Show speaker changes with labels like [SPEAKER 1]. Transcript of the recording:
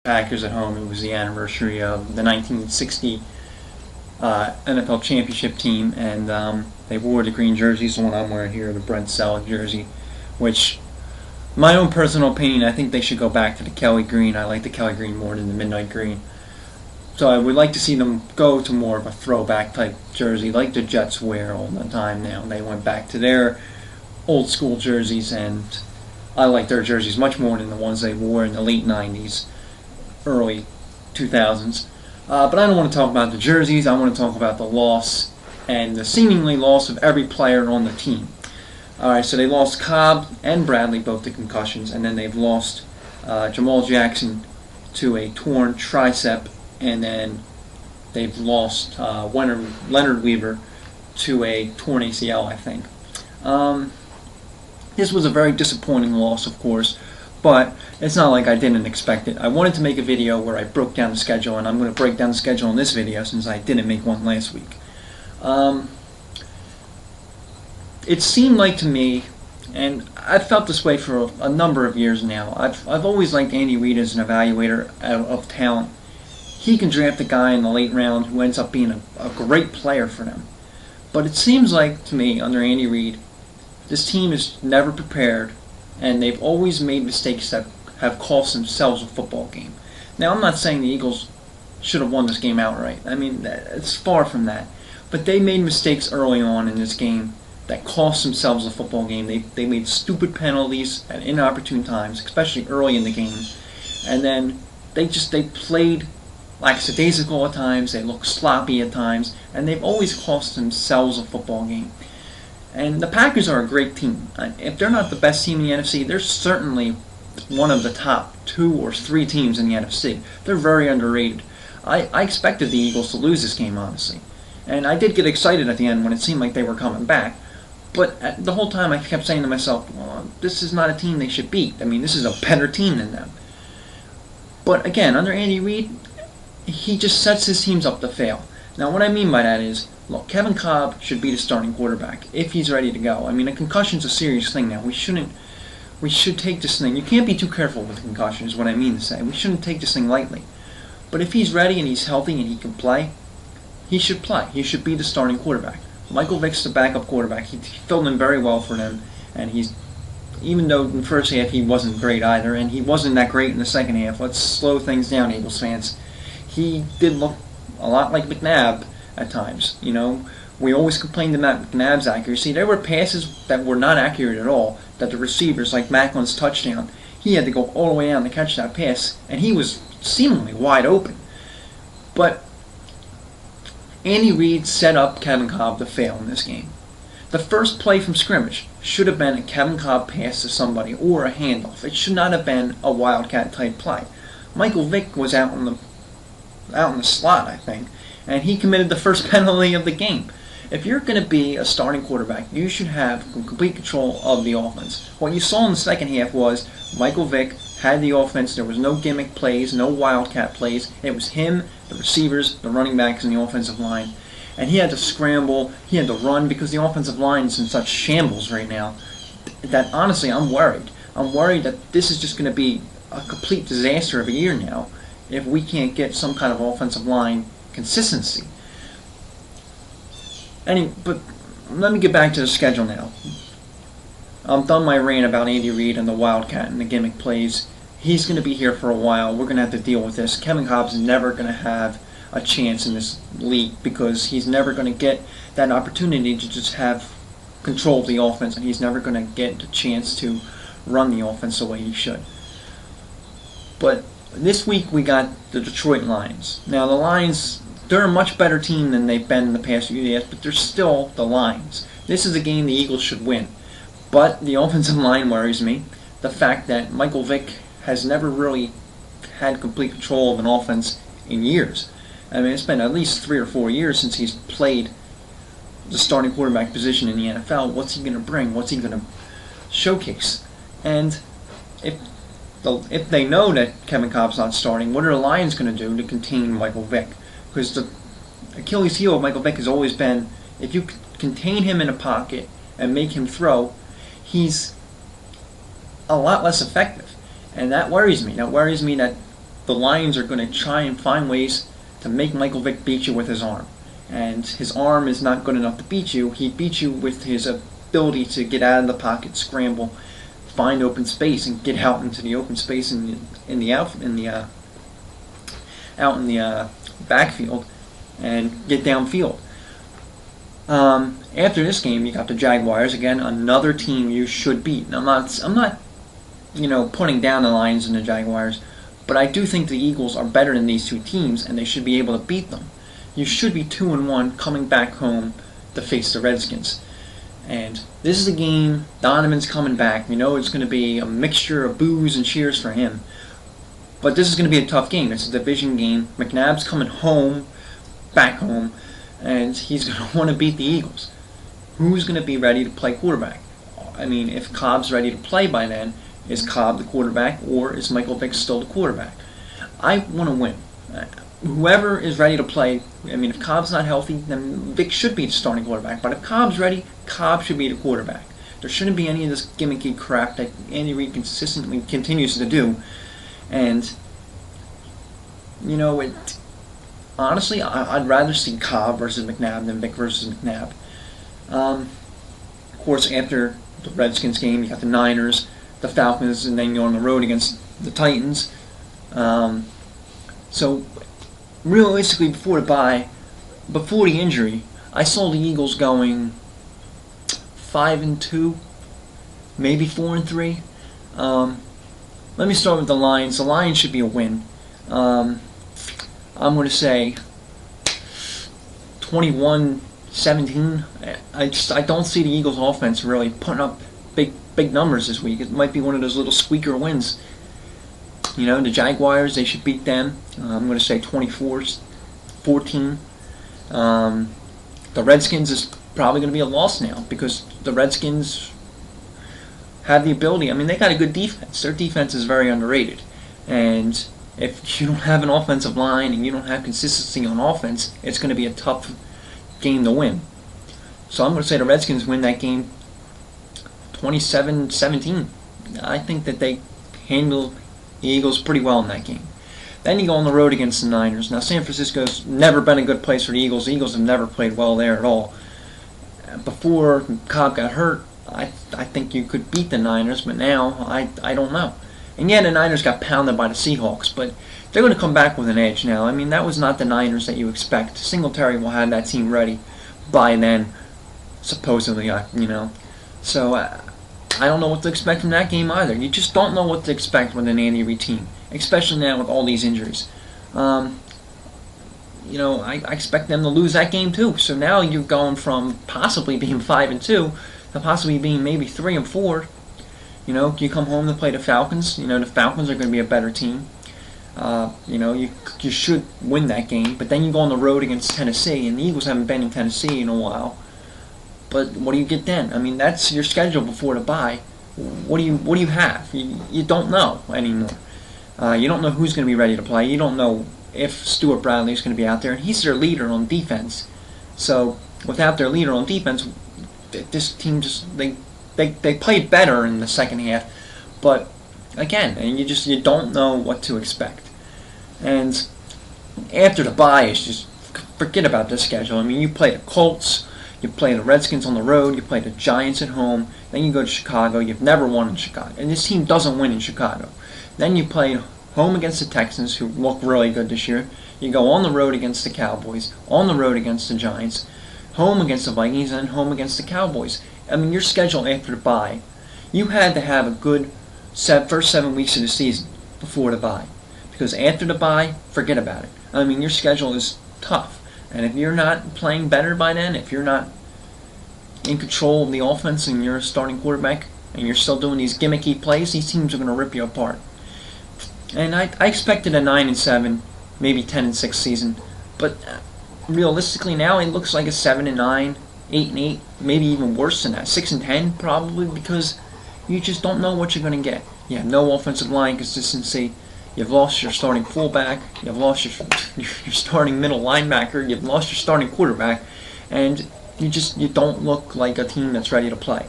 [SPEAKER 1] Packers at home. It was the anniversary of the 1960 NFL Championship team, and they wore the green jerseys. The one I'm wearing here, the Brent Celek jersey, which, my own personal opinion, I think they should go back to the Kelly green. I like the Kelly green more than the midnight green. So I would like to see them go to more of a throwback type jersey, like the Jets wear all the time now. They went back to their old school jerseys, and I like their jerseys much more than the ones they wore in the late 90s, early 2000s. But I don't want to talk about the jerseys. I want to talk about the loss and the seemingly loss of every player on the team. Alright, so they lost Cobb and Bradley both to concussions, and then they've lost Jamal Jackson to a torn tricep, and then they've lost Leonard Weaver to a torn ACL, I think. This was a very disappointing loss, of course, but it's not like I didn't expect it. I wanted to make a video where I broke down the schedule, and I'm going to break down the schedule in this video since I didn't make one last week. It seemed like to me, and I've felt this way for a number of years now, I've always liked Andy Reid as an evaluator of talent. He can draft a guy in the late round who ends up being a great player for them. But it seems like to me, under Andy Reid, this team is never prepared, and they've always made mistakes that have cost themselves a football game. Now, I'm not saying the Eagles should have won this game outright. I mean, it's far from that. But they made mistakes early on in this game that cost themselves a football game. They made stupid penalties at inopportune times, especially early in the game. And then they played lackadaisical at times, they looked sloppy at times, and they've always cost themselves a football game. And the Packers are a great team. If they're not the best team in the NFC, they're certainly one of the top 2 or 3 teams in the NFC. They're very underrated. I expected the Eagles to lose this game, honestly. And I did get excited at the end when it seemed like they were coming back. But the whole time I kept saying to myself, well, this is not a team they should beat. I mean, this is a better team than them. But again, under Andy Reid, he just sets his teams up to fail. Now, what I mean by that is, look, Kevin Kolb should be the starting quarterback if he's ready to go. I mean, a concussion's a serious thing now. We should take this thing. You can't be too careful with a concussion, is what I mean to say. We shouldn't take this thing lightly. But if he's ready and he's healthy and he can play, he should play. He should be the starting quarterback. Michael Vick's the backup quarterback. He filled in very well for them, and even though in the first half he wasn't great either, and he wasn't that great in the second half. Let's slow things down, Eagles fans. He did look a lot like McNabb at times. You know, we always complained about McNabb's accuracy. There were passes that were not accurate at all, that the receivers, like Macklin's touchdown, he had to go all the way down to catch that pass, and he was seemingly wide open. But Andy Reid set up Kevin Kolb to fail in this game. The first play from scrimmage should have been a Kevin Kolb pass to somebody or a handoff. It should not have been a wildcat type play. Michael Vick was out in the slot, I think, and he committed the first penalty of the game. If you're going to be a starting quarterback, you should have complete control of the offense. What you saw in the second half was Michael Vick had the offense. There was no gimmick plays, no wildcat plays. It was him, the receivers, the running backs, and the offensive line. And he had to scramble, he had to run, because the offensive line is in such shambles right now that honestly I'm worried. I'm worried that this is just going to be a complete disaster of a year now if we can't get some kind of offensive line consistency. But let me get back to the schedule now. I'm done my rant about Andy Reid and the wildcat and the gimmick plays. He's going to be here for a while. We're going to have to deal with this. Kevin Kolb's never going to have a chance in this league because he's never going to get that opportunity to just have control of the offense, and he's never going to get the chance to run the offense the way he should. But this week we got the Detroit Lions. Now the Lions, they're a much better team than they've been in the past few years, but they're still the Lions. This is a game the Eagles should win. But the offensive line worries me. The fact that Michael Vick has never really had complete control of an offense in years. I mean, it's been at least 3 or 4 years since he's played the starting quarterback position in the NFL. What's he going to bring? What's he going to showcase? And if they know that Kevin Kolb's not starting, what are the Lions going to do to contain Michael Vick? Because the Achilles heel of Michael Vick has always been, if you contain him in a pocket and make him throw, he's a lot less effective. And that worries me. That worries me that the Lions are going to try and find ways to make Michael Vick beat you with his arm. And his arm is not good enough to beat you. He beats you with his ability to get out of the pocket, scramble, find open space, and get out into the open space out in the backfield and get downfield. After this game, you got the Jaguars again, another team you should beat. And I'm not, putting down the Lions and the Jaguars, but I do think the Eagles are better than these two teams, and they should be able to beat them. You should be 2-1 coming back home to face the Redskins. And this is a game, Donovan's coming back. It's going to be a mixture of boos and cheers for him. But this is going to be a tough game. It's a division game. McNabb's coming home, back home, and he's going to want to beat the Eagles. Who's going to be ready to play quarterback? I mean, if Cobb's ready to play by then, is Cobb the quarterback, or is Michael Vick still the quarterback? I want to win. Whoever is ready to play, if Cobb's not healthy, then Vick should be the starting quarterback. But if Cobb's ready, Cobb should be the quarterback. There shouldn't be any of this gimmicky crap that Andy Reid consistently continues to do. And, honestly, I'd rather see Cobb versus McNabb than Vick versus McNabb. Of course, after the Redskins game, you got the Niners, the Falcons, and then you're on the road against the Titans. So, realistically, before the injury, I saw the Eagles going 5-2, maybe 4-3. Let me start with the Lions. The Lions should be a win. I'm going to say 21-17. I don't see the Eagles' offense really putting up big numbers this week. It might be one of those little squeaker wins. The Jaguars, they should beat them. I'm going to say 24-14. The Redskins is probably going to be a loss now because the Redskins have the ability. They got a good defense. Their defense is very underrated. And if you don't have an offensive line and you don't have consistency on offense, it's going to be a tough game to win. So I'm going to say the Redskins win that game 27-17. I think that they handle the Eagles pretty well in that game. Then you go on the road against the Niners. Now, San Francisco's never been a good place for the Eagles. The Eagles have never played well there at all. Before Cobb got hurt, I think you could beat the Niners, but now I don't know. And yeah, the Niners got pounded by the Seahawks, but they're going to come back with an edge now. That was not the Niners that you expect. Singletary will have that team ready by then, supposedly, So I don't know what to expect from that game either. You just don't know what to expect with an Andy Reid team, especially now with all these injuries. I expect them to lose that game too. So now you're going from possibly being 5-2 to possibly being maybe 3-4. You come home to play the Falcons. The Falcons are going to be a better team. You should win that game. But then you go on the road against Tennessee, and the Eagles haven't been in Tennessee in a while. But what do you get then? That's your schedule before the bye. What do you have? You don't know anymore. You don't know who's going to be ready to play. You don't know if Stuart Bradley is going to be out there, and he's their leader on defense. So without their leader on defense, this team just they played better in the second half. But again, and you don't know what to expect. And after the bye, it's just forget about this schedule. You play the Colts. You play the Redskins on the road, you play the Giants at home, then you go to Chicago. You've never won in Chicago, and this team doesn't win in Chicago. Then you play home against the Texans, who look really good this year. You go on the road against the Cowboys, on the road against the Giants, home against the Vikings, and home against the Cowboys. Your schedule after the bye, you had to have a good first 7 weeks of the season before the bye. Because after the bye, forget about it. Your schedule is tough. And if you're not playing better by then, if you're not in control of the offense and you're a starting quarterback and you're still doing these gimmicky plays, these teams are going to rip you apart. And I expected a 9-7, maybe 10-6 season, but realistically now it looks like a 7-9, 8-8, maybe even worse than that, 6-10 probably, because you just don't know what you're going to get. You have no offensive line consistency. You've lost your starting fullback. You've lost your starting middle linebacker. You've lost your starting quarterback, and you don't look like a team that's ready to play.